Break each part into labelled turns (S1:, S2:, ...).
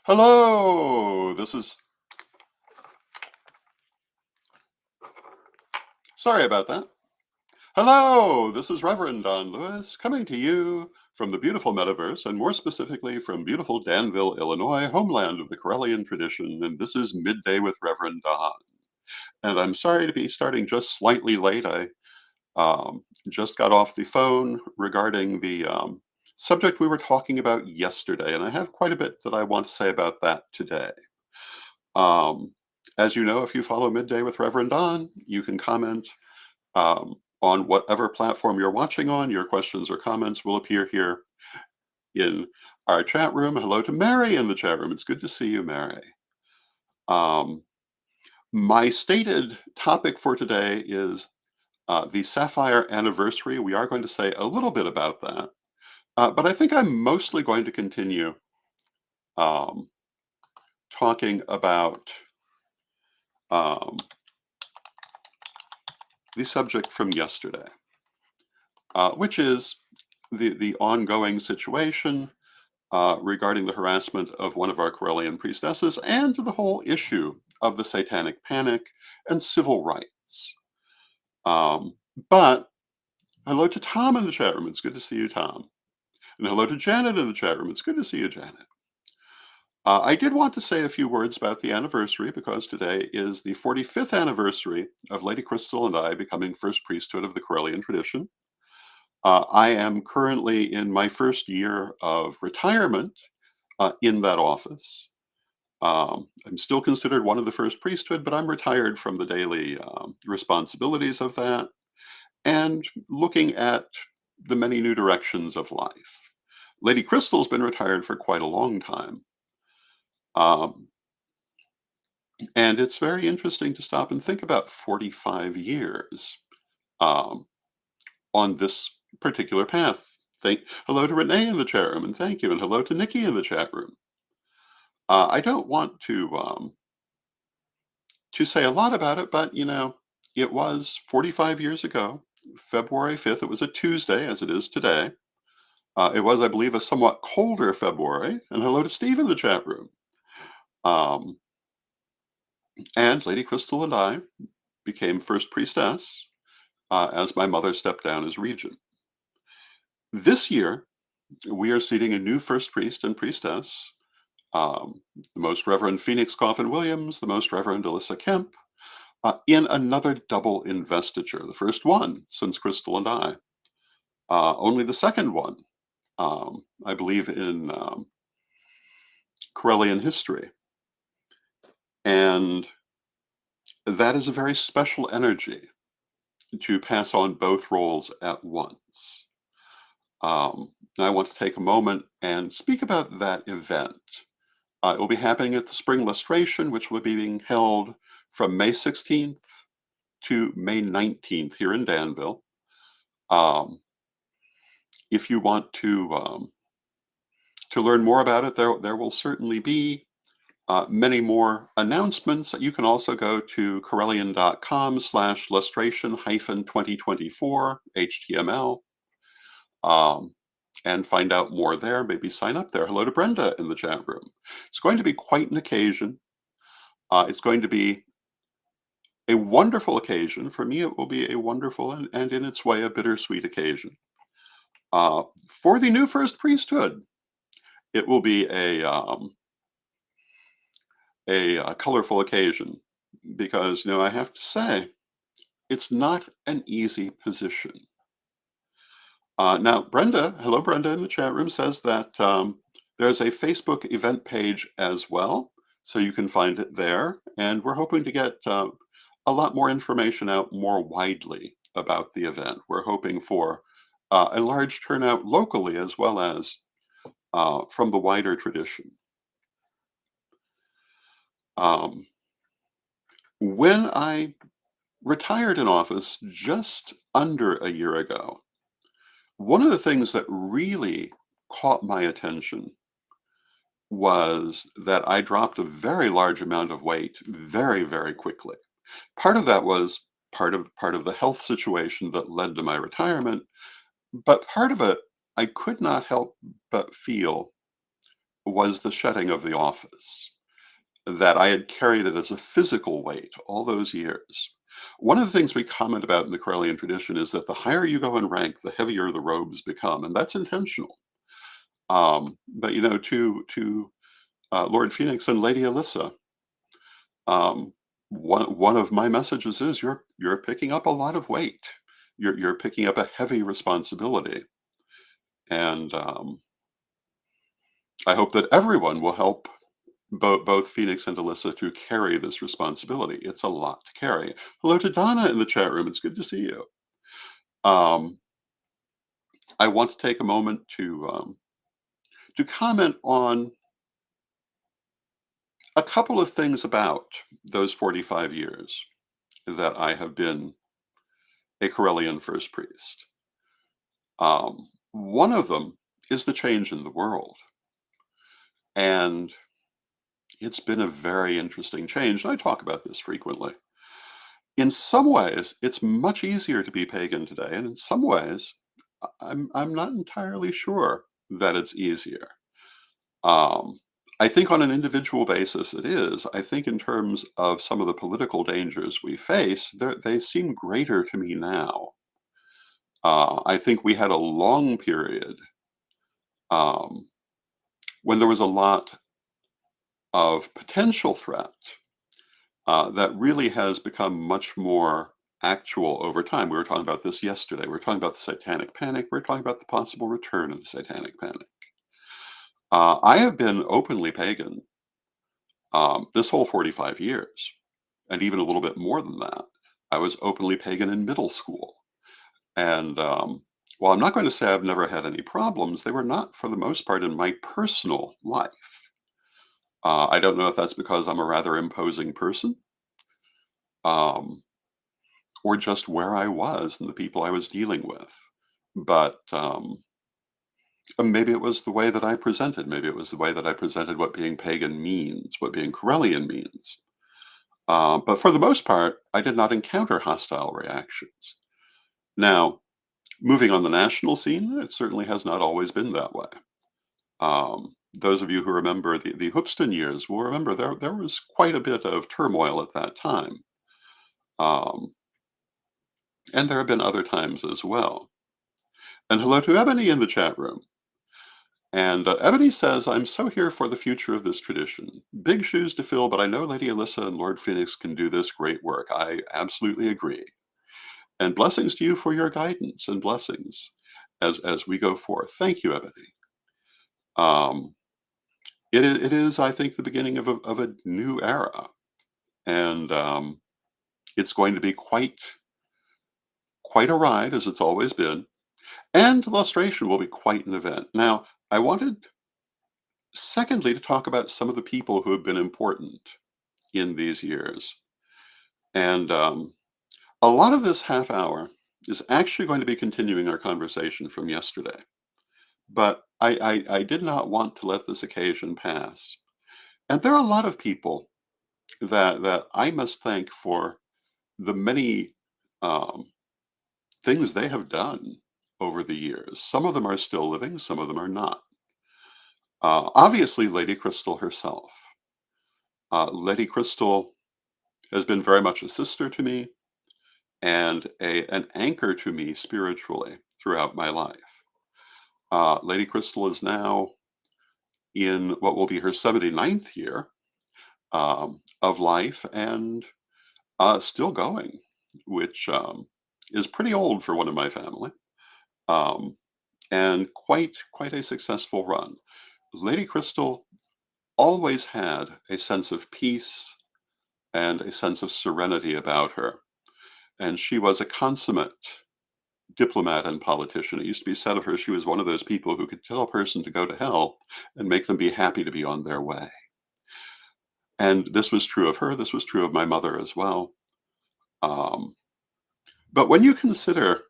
S1: Hello, sorry about that. Hello, this is Reverend Don Lewis coming to you from the beautiful metaverse, and more specifically from beautiful Danville, Illinois, homeland of the Correllian tradition. And this is Midday with Reverend Don. And I'm sorry to be starting just slightly late. I just got off the phone regarding the subject we were talking about yesterday, and I have quite a bit that I want to say about that today. Um, as you know, if you follow Midday with Reverend Don, you can comment on whatever platform you're watching on. Your questions or comments will appear here in our chat room. Hello to Mary in the chat room. It's good to see you, Mary. Um, my stated topic for today is the Sapphire anniversary. We are going to say a little bit about that, but I think I'm mostly going to continue um, talking about um, the subject from yesterday, which is the ongoing situation regarding the harassment of one of our Correllian priestesses and the whole issue of the satanic panic and civil rights. Um, but hello to Tom in the chat room. It's good to see you, Tom. And hello to Janet in the chat room. It's good to see you, Janet. I did want to say a few words about the anniversary because today is the 45th anniversary of Lady Crystal and I becoming first priesthood of the Correllian tradition. I am currently in my first year of retirement in that office. I'm still considered one of the first priesthood, but I'm retired from the daily responsibilities of that and looking at the many new directions of life. Lady Crystal's been retired for quite a long time. And it's very interesting to stop and think about 45 years um, on this particular path. Hello to Renee in the chat room, and thank you. And hello to Nikki in the chat room. I don't want to say a lot about it, but it was 45 years ago, February 5th. It was a Tuesday, as it is today. It was, I believe, a somewhat colder February. And hello to Steve in the chat room. And Lady Crystal and I became first priestess as my mother stepped down as regent. This year, we are seating a new first priest and priestess, the Most Reverend Phoenix Coffin Williams, the Most Reverend Alyssa Kemp, in another double investiture, the first one since Crystal and I. Only the second one, I believe, in Correllian history. And that is a very special energy to pass on both roles at once. I want to take a moment and speak about that event. It will be happening at the Spring Lustration, which will be being held from May 16th to May 19th here in Danville. If you want to learn more about it, there will certainly be many more announcements. You can also go to Correllian.com/lustration-2024 HTML and find out more there. Maybe sign up there. Hello to Brenda in the chat room. It's going to be quite an occasion. It's going to be a wonderful occasion. For me, it will be a wonderful and in its way, a bittersweet occasion. For the new first priesthood, it will be a colorful occasion because, I have to say, it's not an easy position. Now, hello, Brenda in the chat room, says that there's a Facebook event page as well, so you can find it there. And we're hoping to get a lot more information out more widely about the event. We're hoping for a large turnout locally as well as from the wider tradition. When I retired in office just under a year ago, one of the things that really caught my attention was that I dropped a very large amount of weight very, very quickly. Part of that was part of the health situation that led to my retirement, but part of it I could not help but feel was the shedding of the office, that I had carried it as a physical weight all those years. One of the things we comment about in the Correllian tradition is that the higher you go in rank, the heavier the robes become, and that's intentional. But to Lord Phoenix and Lady Alyssa, um, one of my messages is you're picking up a lot of weight. You're picking up a heavy responsibility, and I hope that everyone will help both Phoenix and Alyssa to carry this responsibility. It's a lot to carry. Hello to Donna in the chat room. It's good to see you. Um, I want to take a moment to comment on a couple of things about those 45 years that I have been a Correllian First Priest. One of them is the change in the world. And it's been a very interesting change. And I talk about this frequently. In some ways, it's much easier to be pagan today. And in some ways, I'm not entirely sure that it's easier. Um, I think on an individual basis it is. I think in terms of some of the political dangers we face, they seem greater to me now. I think we had a long period um, when there was a lot of potential threat that really has become much more actual over time. We were talking about this yesterday. We were talking about the Satanic Panic. We were talking about the possible return of the Satanic Panic. I have been openly pagan this whole 45 years, and even a little bit more than that. I was openly pagan in middle school. And while I'm not going to say I've never had any problems, they were not, for the most part, in my personal life. I don't know if that's because I'm a rather imposing person, um, or just where I was and the people I was dealing with. But maybe it was the way that I presented. Maybe it was the way that I presented what being pagan means, what being Correllian means. But for the most part, I did not encounter hostile reactions. Now, moving on the national scene, it certainly has not always been that way. Those of you who remember the Hoopston years will remember there was quite a bit of turmoil at that time. Um, and there have been other times as well. And hello to Ebony in the chat room. And Ebony says, I'm so here for the future of this tradition. Big shoes to fill, but I know Lady Alyssa and Lord Phoenix can do this great work. I absolutely agree. And blessings to you for your guidance and blessings as we go forth. Thank you, Ebony. Um, it is, I think, the beginning of a new era. And it's going to be quite a ride, as it's always been. And illustration will be quite an event. Now, I wanted, secondly, to talk about some of the people who have been important in these years. And a lot of this half hour is actually going to be continuing our conversation from yesterday. But I did not want to let this occasion pass. And there are a lot of people that I must thank for the many um, things they have done over the years. Some of them are still living, some of them are not. Obviously, Lady Crystal herself. Lady Crystal has been very much a sister to me and an anchor to me spiritually throughout my life. Lady Crystal is now in what will be her 79th year of life and still going, which is pretty old for one of my family, um, and quite a successful run. Lady Crystal always had a sense of peace and a sense of serenity about her, and she was a consummate diplomat and politician. It used to be said of her she was one of those people who could tell a person to go to hell and make them be happy to be on their way. And this was true of her. This was true of my mother as well. Um, but when you consider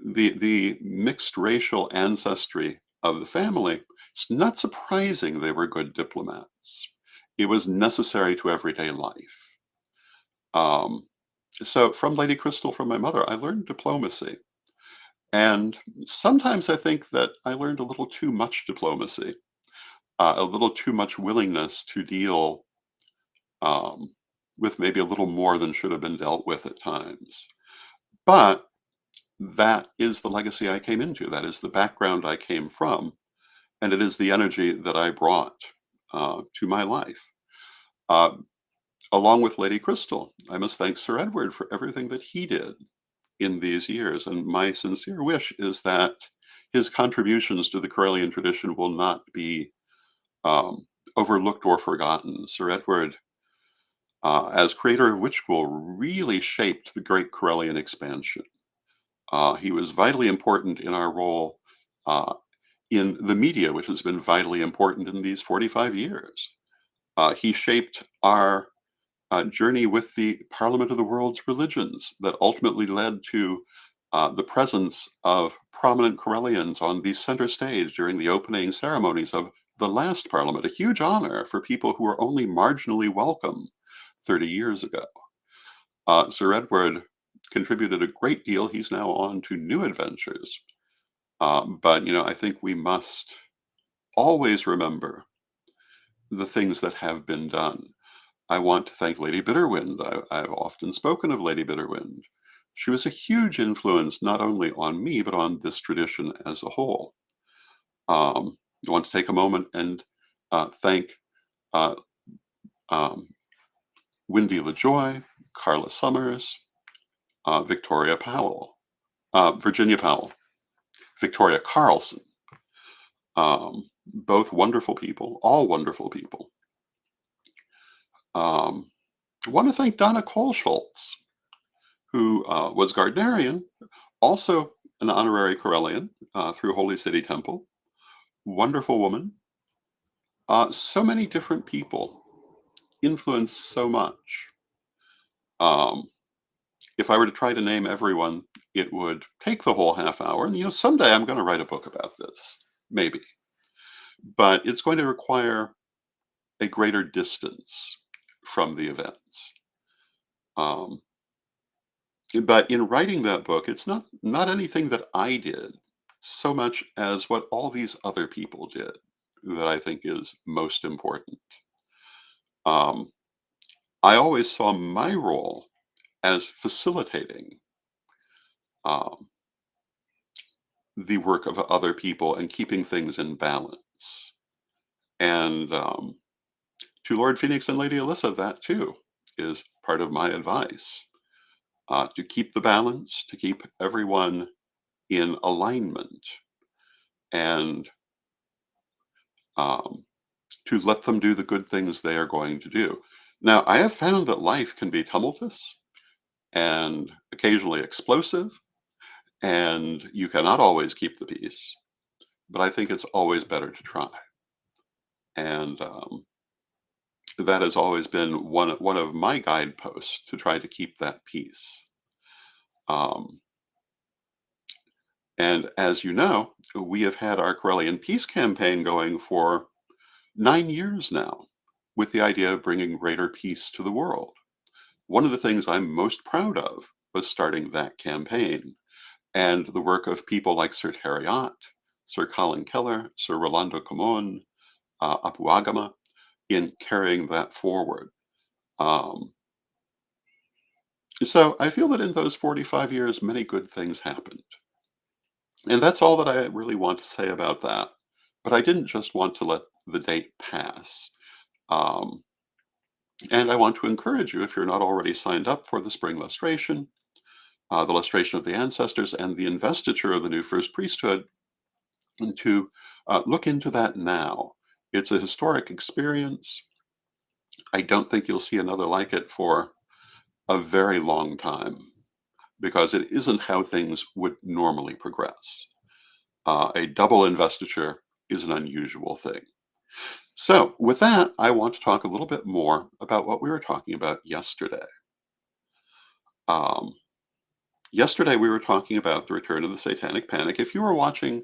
S1: the mixed racial ancestry of the family, it's not surprising they were good diplomats. It was necessary to everyday life. Um, so from Lady Crystal, from my mother, I learned diplomacy. And sometimes I think that I learned a little too much diplomacy. a little too much willingness to deal um, with maybe a little more than should have been dealt with at times. But that is the legacy I came into. That is the background I came from, and it is the energy that I brought to my life. Uh, Along with Lady Crystal, I must thank Sir Edward for everything that he did in these years. And my sincere wish is that his contributions to the Correllian tradition will not be um, overlooked or forgotten. Sir Edward, as creator of Witch School, really shaped the great Correllian expansion. He was vitally important in our role uh, in the media, which has been vitally important in these 45 years. He shaped our journey with the Parliament of the World's Religions that ultimately led to the presence of prominent Corellians on the center stage during the opening ceremonies of the last Parliament, a huge honor for people who were only marginally welcome 30 years ago. Sir Edward contributed a great deal. He's now on to new adventures. But, I think we must always remember the things that have been done. I want to thank Lady Bitterwind. I've often spoken of Lady Bitterwind. She was a huge influence not only on me, but on this tradition as a whole. I want to take a moment and thank uh, um, Wendy LaJoy, Carla Summers, Virginia Powell, Victoria Carlson, both wonderful people, all wonderful people. I want to thank Donna Kohlschultz, who was Gardnerian, also an honorary Correllian through Holy City Temple. Wonderful woman. So many different people influenced so much. Um, if I were to try to name everyone, it would take the whole half hour. And, someday I'm going to write a book about this, maybe. But it's going to require a greater distance from the events. Um, but in writing that book, it's not anything that I did so much as what all these other people did that I think is most important. Um, I always saw my role as facilitating um, the work of other people and keeping things in balance. And to Lord Phoenix and Lady Alyssa, that too is part of my advice, to keep the balance, to keep everyone in alignment, and um, to let them do the good things they are going to do. Now, I have found that life can be tumultuous and occasionally explosive, and you cannot always keep the peace, but I think it's always better to try. And that has always been one of my guideposts to try to keep that peace. Um, and as you know, we have had our Correllian Peace campaign going for 9 years now, with the idea of bringing greater peace to the world. One of the things I'm most proud of was starting that campaign and the work of people like Sir Terry Ott, Sir Colin Keller, Sir Rolando Camon, Apuagama, in carrying that forward. Um, so I feel that in those 45 years, many good things happened. And that's all that I really want to say about that. But I didn't just want to let the date pass. Um, and I want to encourage you, if you're not already signed up for the spring lustration, the lustration of the ancestors, and the investiture of the new first priesthood, and to look into that now. It's a historic experience. I don't think you'll see another like it for a very long time because it isn't how things would normally progress. A double investiture is an unusual thing. So, with that, I want to talk a little bit more about what we were talking about yesterday. Um, Yesterday, we were talking about the return of the Satanic Panic. If you were watching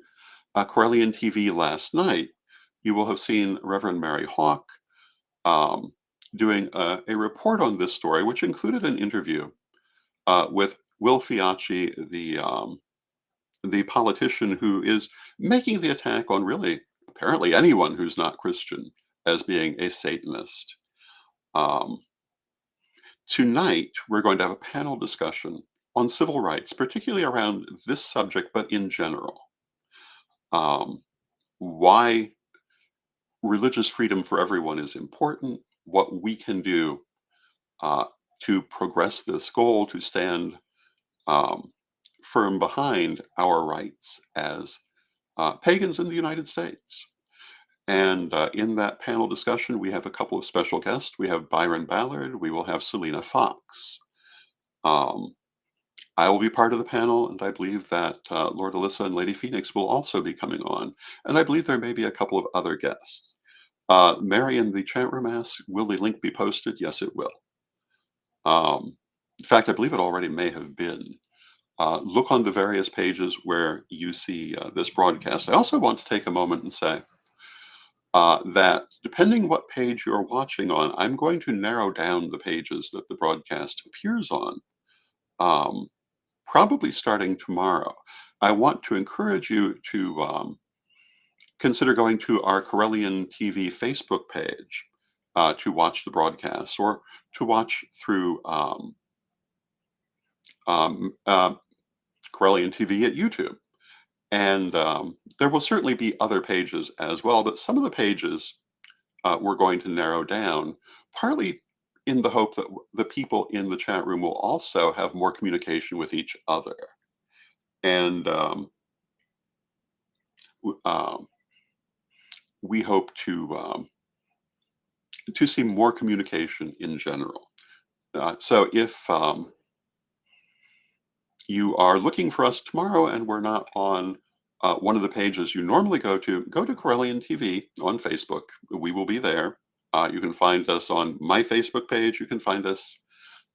S1: Correllian TV last night, you will have seen Reverend Mary Hawk um, doing a report on this story, which included an interview with Will Fiacci, the politician who is making the attack on really apparently anyone who's not Christian, as being a Satanist. Um, Tonight, we're going to have a panel discussion on civil rights, particularly around this subject, but in general. Um, why religious freedom for everyone is important, what we can do uh, to progress this goal, to stand um, firm behind our rights as pagans in the United States. And in that panel discussion, we have a couple of special guests. We have Byron Ballard. We will have Selena Fox. Um, I will be part of the panel, and I believe that Lord Alyssa and Lady Phoenix will also be coming on. And I believe there may be a couple of other guests. Mary in the chat room asks, will the link be posted? Yes, it will. In fact, I believe it already may have been. Look on the various pages where you see this broadcast. I also want to take a moment and say that depending what page you're watching on, I'm going to narrow down the pages that the broadcast appears on, um, probably starting tomorrow. I want to encourage you to consider going to our Correllian TV Facebook page to watch the broadcast, or to watch through um, uh, Correllian TV at YouTube. And there will certainly be other pages as well, but some of the pages we're going to narrow down, partly in the hope that the people in the chat room will also have more communication with each other. And um, we hope to see more communication in general. So if you are looking for us tomorrow and we're not on one of the pages you normally go to Correllian TV on Facebook. We will be there. You can find us on my Facebook page. You can find us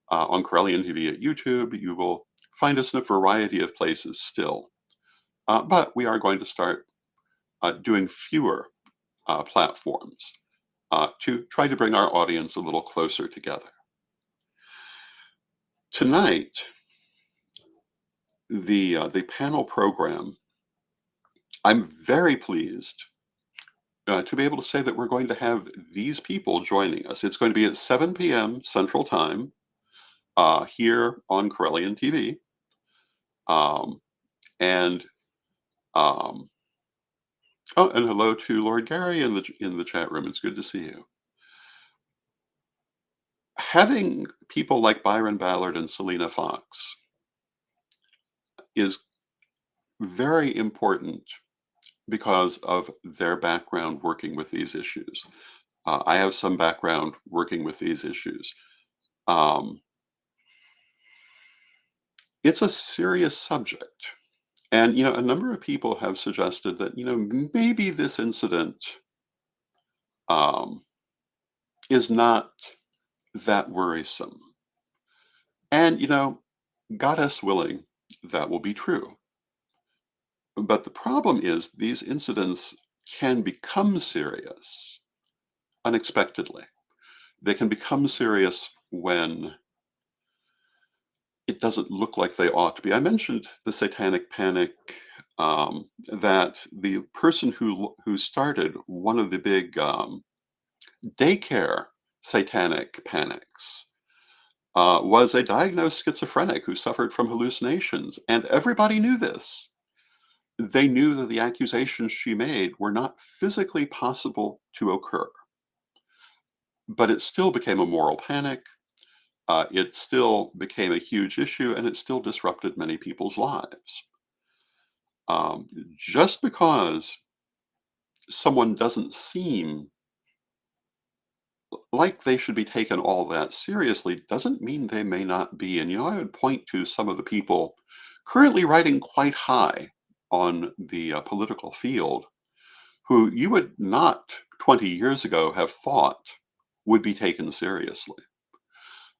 S1: on Correllian TV at YouTube. You will find us in a variety of places still. But we are going to start doing fewer platforms to try to bring our audience a little closer together. Tonight, the panel program, I'm very pleased to be able to say that we're going to have these people joining us. It's going to be at 7 p.m. Central Time here on Correllian TV. Um, and um, oh, and hello to Lord Gary in the chat room. It's good to see you. Having people like Byron Ballard and Selena Fox is very important because of their background working with these issues. I have some background working with these issues. Um, it's a serious subject. And, a number of people have suggested that, maybe this incident um, is not that worrisome. And, goddess willing, that will be true. But the problem is these incidents can become serious unexpectedly. They can become serious when it doesn't look like they ought to be. I mentioned the satanic panic, that the person who started one of the big daycare satanic panics was a diagnosed schizophrenic who suffered from hallucinations, and everybody knew this. They knew that the accusations she made were not physically possible to occur, but it still became a moral panic. It still became a huge issue, and it still disrupted many people's lives. Just because someone doesn't seem like they should be taken all that seriously doesn't mean they may not be. And, I would point to some of the people currently riding quite high on the political field who you would not 20 years ago have thought would be taken seriously.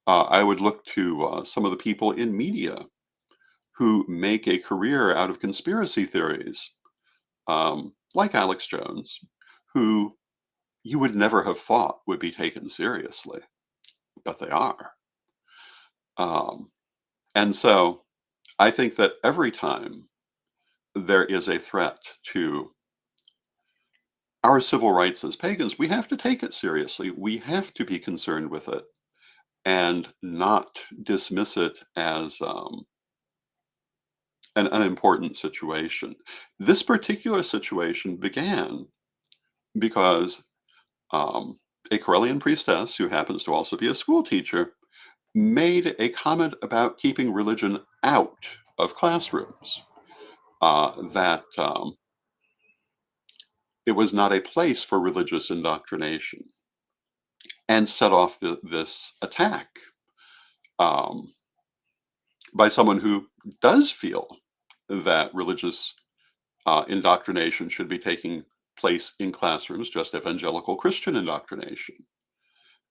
S1: I would look to some of the people in media who make a career out of conspiracy theories, like Alex Jones, who you would never have thought would be taken seriously, but they are. Um, and so I think that every time there is a threat to our civil rights as pagans, we have to take it seriously. We have to be concerned with it and not dismiss it as an unimportant situation. This particular situation began because um, a Correllian priestess, who happens to also be a school teacher, made a comment about keeping religion out of classrooms. That it was not a place for religious indoctrination, and set off this attack um, by someone who does feel that religious indoctrination should be taking place in classrooms, just evangelical Christian indoctrination.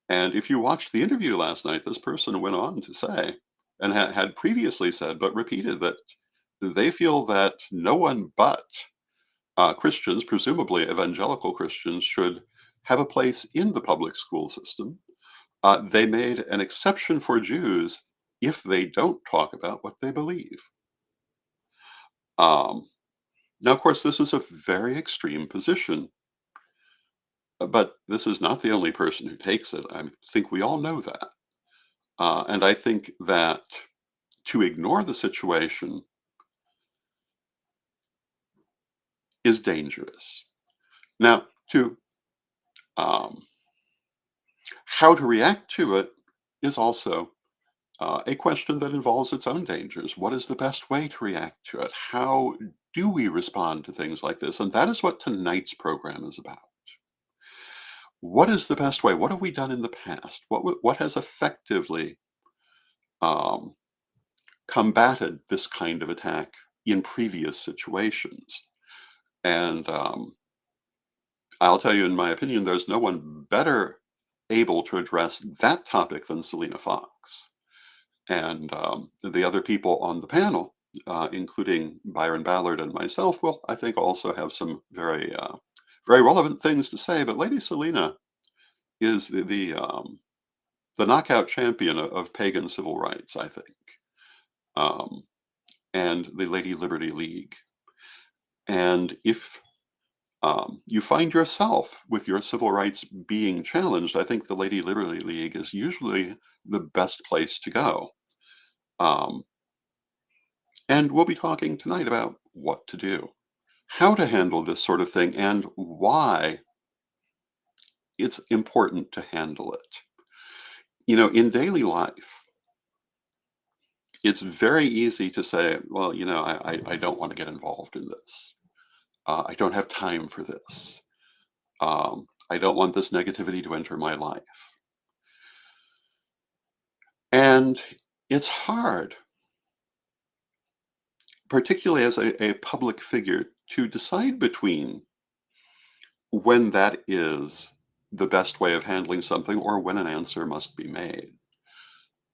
S1: And if you watched the interview last night, this person went on to say, and had previously said, but repeated, that they feel that no one but Christians, presumably evangelical Christians, should have a place in the public school system. They made an exception for Jews if they don't talk about what they believe. Um, Now, of course, this is a very extreme position, but this is not the only person who takes it. I think we all know that. And I think that to ignore the situation is dangerous. Now, to um, how to react to it is also a question that involves its own dangers. What is the best way to react to it? How do we respond to things like this? And that is what tonight's program is about. What is the best way? What have we done in the past? What has effectively um, combated this kind of attack in previous situations? And I'll tell you, in my opinion, there's no one better able to address that topic than Selena Fox. And the other people on the panel, including Byron Ballard and myself, will, I think, also have some very relevant things to say. But Lady Selena is the knockout champion of pagan civil rights, I think, um, and the Lady Liberty League. And if you find yourself with your civil rights being challenged, I think the Lady Liberty League is usually the best place to go. Um, and we'll be talking tonight about what to do, how to handle this sort of thing, and why it's important to handle it. You know, in daily life, it's very easy to say, well, I don't want to get involved in this. I don't have time for this. I don't want this negativity to enter my life. And it's hard, particularly as a public figure, to decide between when that is the best way of handling something or when an answer must be made.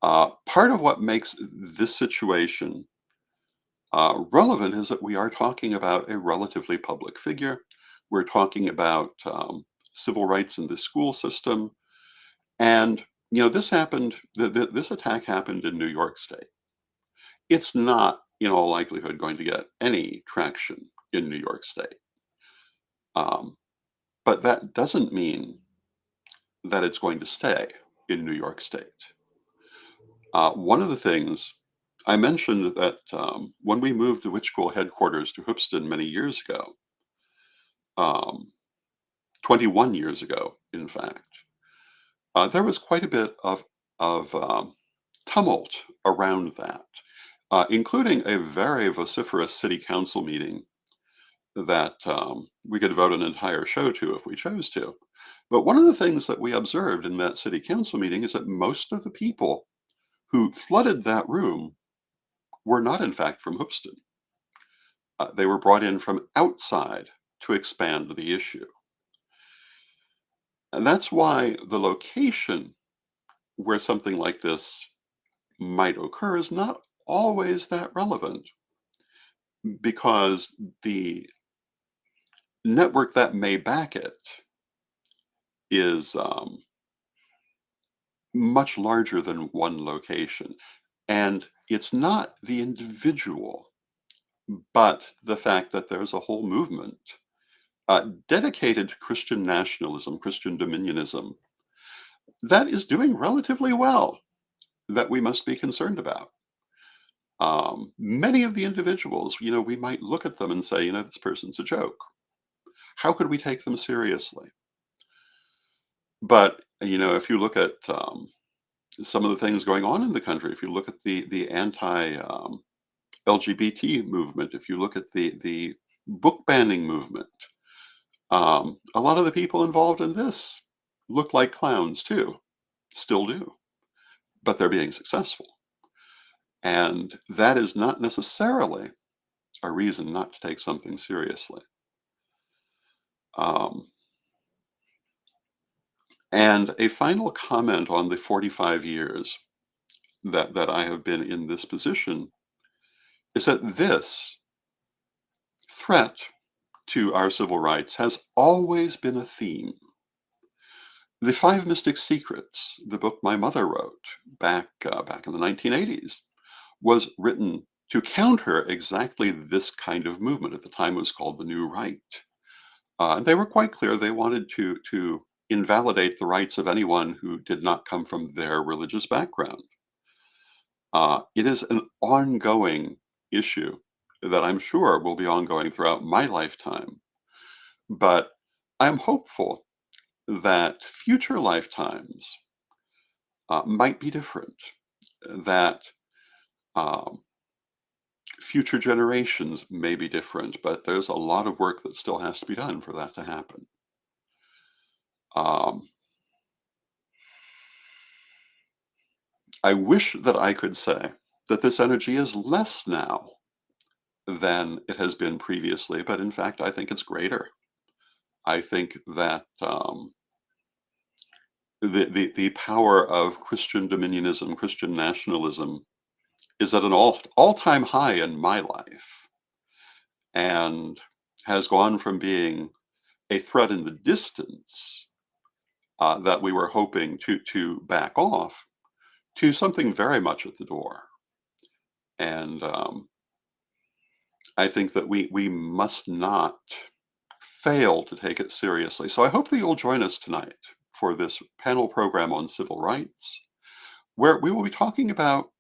S1: Part of what makes this situation relevant is that we are talking about a relatively public figure. We're talking about civil rights in the school system. And, this happened, this attack happened in New York State. It's not, in all likelihood, going to get any traction in New York State. Um, but that doesn't mean that it's going to stay in New York State. One of the things I mentioned that when we moved the Witch School headquarters to Hoopston many years ago, um, 21 years ago, in fact, there was quite a bit of tumult around that, including a very vociferous city council meeting that we could devote an entire show to if we chose to. But one of the things that we observed in that city council meeting is that most of the people who flooded that room were not, in fact, from Hoopston. They were brought in from outside to expand the issue. And that's why the location where something like this might occur is not always that relevant, because the network that may back it is much larger than one location. And it's not the individual, but the fact that there's a whole movement dedicated to Christian nationalism, Christian dominionism, that is doing relatively well, that we must be concerned about. Many of the individuals, we might look at them and say, this person's a joke. How could we take them seriously? But, if you look at some of the things going on in the country, if you look at the anti LGBT movement, if you look at the book banning movement, a lot of the people involved in this look like clowns too, still do, but they're being successful. And that is not necessarily a reason not to take something seriously. Um, and a final comment on the 45 years that I have been in this position is that this threat to our civil rights has always been a theme. The Five Mystic Secrets, the book my mother wrote back in the 1980s, was written to counter exactly this kind of movement. At the time, it was called the New Right. And they were quite clear they wanted to invalidate the rights of anyone who did not come from their religious background. It is an ongoing issue that I'm sure will be ongoing throughout my lifetime. But I'm hopeful that future lifetimes might be different, that um, future generations may be different, but there's a lot of work that still has to be done for that to happen. Um, I wish that I could say that this energy is less now than it has been previously, but in fact, I think it's greater. I think that the power of Christian dominionism, Christian nationalism, is at an all-time high in my life, and has gone from being a threat in the distance that we were hoping to back off to something very much at the door. And I think that we must not fail to take it seriously. So I hope that you'll join us tonight for this panel program on civil rights, where we will be talking about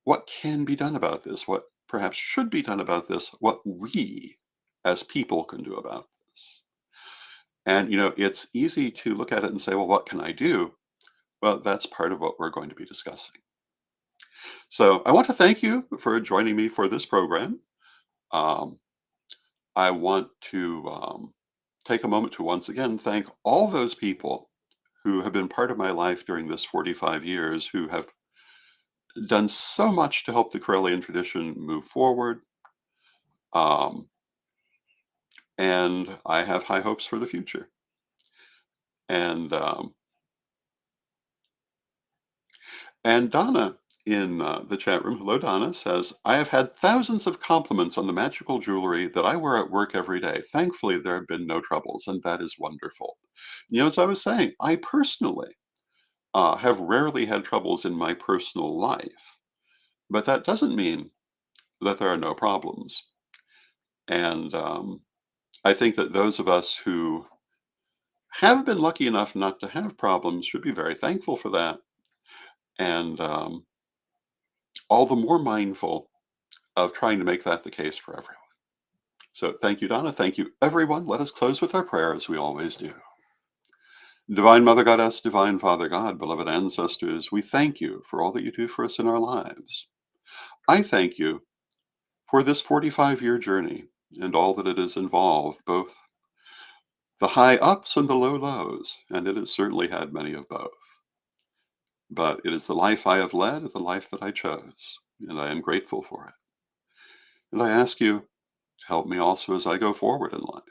S1: what can be done about this, what perhaps should be done about this, what we as people can do about this. And, it's easy to look at it and say, well, what can I do? Well, that's part of what we're going to be discussing. So I want to thank you for joining me for this program. Um, I want to take a moment to once again thank all those people who have been part of my life during this 45 years, who have done so much to help the Correllian tradition move forward. Um, and I have high hopes for the future. And Donna in the chat room, hello Donna, says, I have had thousands of compliments on the magical jewelry that I wear at work every day. Thankfully, there have been no troubles, and that is wonderful. As I was saying, I personally have rarely had troubles in my personal life, but that doesn't mean that there are no problems. And I think that those of us who have been lucky enough not to have problems should be very thankful for that, and all the more mindful of trying to make that the case for everyone. So thank you, Donna. Thank you, everyone. Let us close with our prayer as we always do. Divine Mother Goddess, Divine Father God, beloved ancestors, we thank you for all that you do for us in our lives. I thank you for this 45-year journey and all that it has involved, both the high ups and the low lows, and it has certainly had many of both. But it is the life I have led, the life that I chose, and I am grateful for it. And I ask you to help me also as I go forward in life.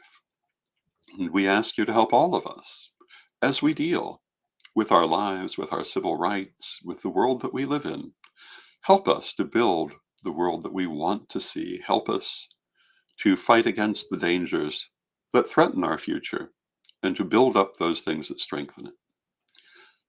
S1: And we ask you to help all of us as we deal with our lives, with our civil rights, with the world that we live in. Help us to build the world that we want to see. Help us to fight against the dangers that threaten our future and to build up those things that strengthen it.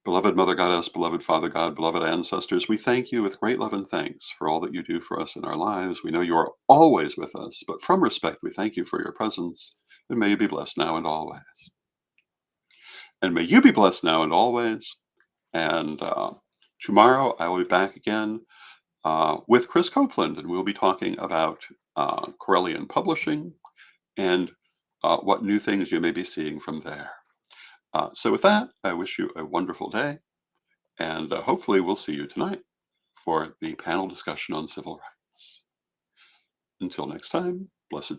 S1: Beloved Mother Goddess, beloved Father God, beloved ancestors, we thank you with great love and thanks for all that you do for us in our lives. We know you are always with us, but from respect, we thank you for your presence and may you be blessed now and always. And may you be blessed now and always. And tomorrow I will be back again with Chris Copeland, and we'll be talking about Correllian publishing and what new things you may be seeing from there. So with that, I wish you a wonderful day, and hopefully we'll see you tonight for the panel discussion on civil rights. Until next time, blessed